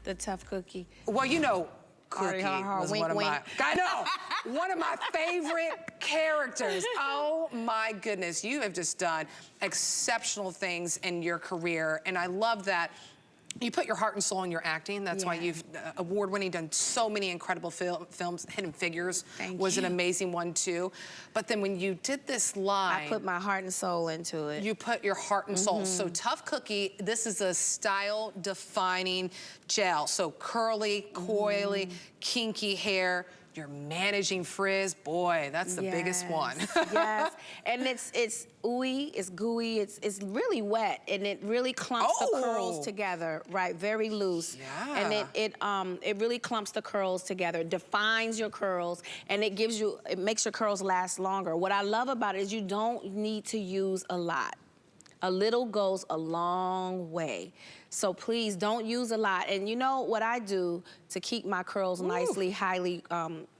The tough cookie. Well, you know, Cookie was wink, one of wink. I know, one of my favorite characters. Oh my goodness, you have just done exceptional things in your career, and I love that. You put your heart and soul in your acting. That's why you've award-winning, done so many incredible films. Hidden Figures was an amazing one too. But then when you did this line, I put my heart and soul into it. you put your heart and soul. So Tough Cookie, this is a style-defining gel. So curly, coily, kinky hair. You're managing frizz. Boy, that's the biggest one. Yes, and it's ooey, it's gooey, it's really wet, and it really clumps the curls together, right? Very loose. Yeah. And it really clumps the curls together, defines your curls, and it makes your curls last longer. What I love about it is you don't need to use a lot. A little goes a long way. So please don't use a lot. And you know what I do to keep my curls nicely, highly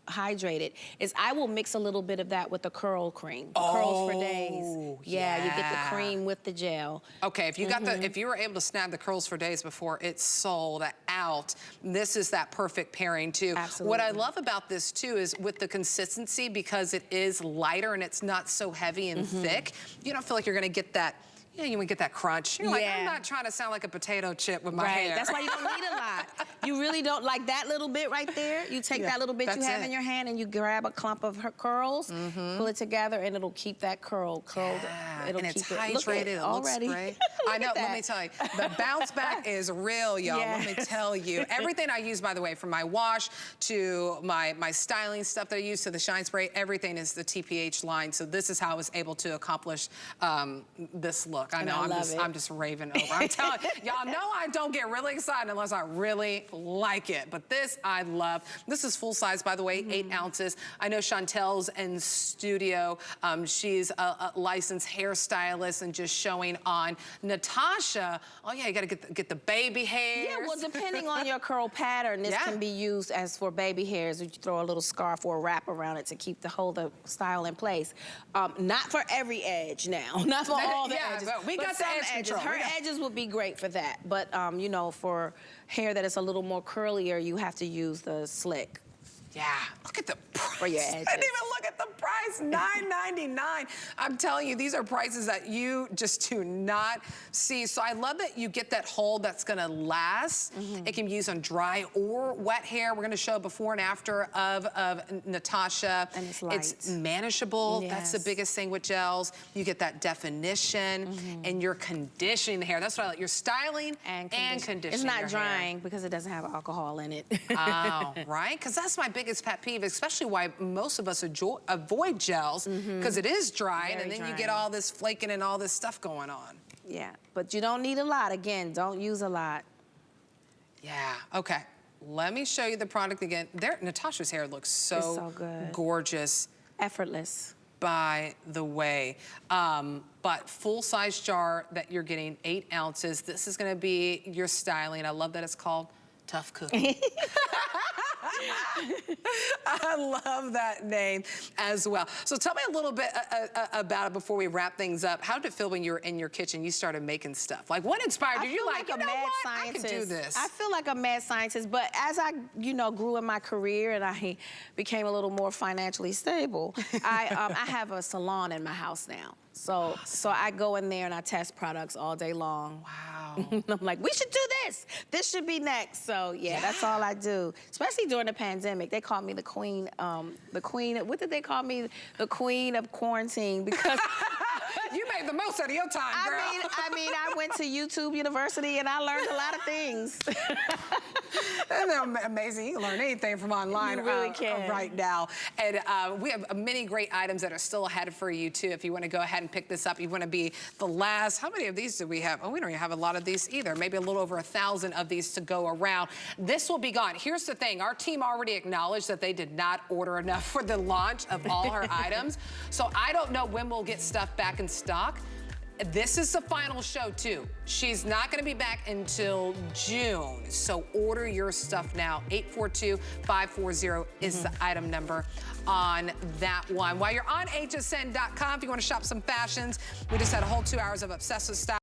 hydrated, is I will mix a little bit of that with the curl cream. Curls for days. Yeah, you get the cream with the gel. Okay, if you got if you were able to snag the Curls for Days before it sold out, this is that perfect pairing too. Absolutely. What I love about this too is with the consistency, because it is lighter and it's not so heavy and thick, you don't feel like you're gonna get that. Yeah, you would get that crunch. You're like, I'm not trying to sound like a potato chip with my hair. That's why you don't need a lot. You really don't, like that little bit right there, you take that little bit you have in your hand and you grab a clump of her curls, pull it together, and it'll keep that curled. It'll and keep it's hydrated, it looks great. I know, let me tell you, the bounce back is real, y'all. Let me tell you. Everything I use, by the way, from my wash to my styling stuff that I use to the shine spray, everything is the TPH line. So this is how I was able to accomplish this look. I know, I'm just raving over. I'm telling y'all know I don't get really excited unless I really like it. But this I love. This is full size, by the way, 8 ounces. I know Chantel's in studio. She's a licensed hairstylist and just showing on. Natasha, oh yeah, you gotta get the baby hairs. Yeah, well, depending on your curl pattern, this can be used as for baby hairs. You throw a little scarf or a wrap around it to hold the style in place. Not for every edge now, not for all the edges. We got the edge control. Her edges would be great for that, but you know, for hair that is a little more curlier, you have to use the slick. Yeah, look at the price. For your edges. I didn't even look at the price, $9.99. I'm telling you, these are prices that you just do not see. So I love that you get that hold that's gonna last. It can be used on dry or wet hair. We're gonna show before and after of Natasha. And it's light. It's manageable. That's the biggest thing with gels. You get that definition and you're conditioning the hair. That's what I like. You're styling and conditioning. It's not drying because it doesn't have alcohol in it. Oh, right? Because that's my biggest pet peeve, especially why most of us avoid gels, because it is dry, and then you get all this flaking and all this stuff going on. Yeah, but you don't need a lot. Again, don't use a lot. Yeah, okay. Let me show you the product again. Natasha's hair looks so good. Gorgeous. Effortless. By the way, but full-size jar that you're getting, 8 ounces. This is gonna be your styling. I love that it's called Tough Cookie. I love that name as well. So tell me a little bit about it before we wrap things up. How did it feel when you were in your kitchen, you started making stuff? Like, what inspired you? You're like, you know what? I can do this. I feel like a mad scientist, but as I, grew in my career and I became a little more financially stable, I have a salon in my house now. So I go in there and I test products all day long. Wow. I'm like, we should do this. This should be next. So yeah, that's all I do. Especially during the pandemic, they called me the queen. What did they call me? The queen of quarantine because. You made the most out of your time, girl. I went to YouTube University and I learned a lot of things. Isn't that amazing? You can learn anything from online. You really can. Right now. And we have many great items that are still ahead for you, too. If you want to go ahead and pick this up, you want to be the last. How many of these do we have? Oh, we don't even have a lot of these either. Maybe a little over 1,000 of these to go around. This will be gone. Here's the thing. Our team already acknowledged that they did not order enough for the launch of all her items. So I don't know when we'll get stuff back in stock. This is the final show, too. She's not going to be back until June. So order your stuff now. 842-540 is the item number on that one. While you're on hsn.com, if you want to shop some fashions, we just had a whole 2 hours of obsessive style.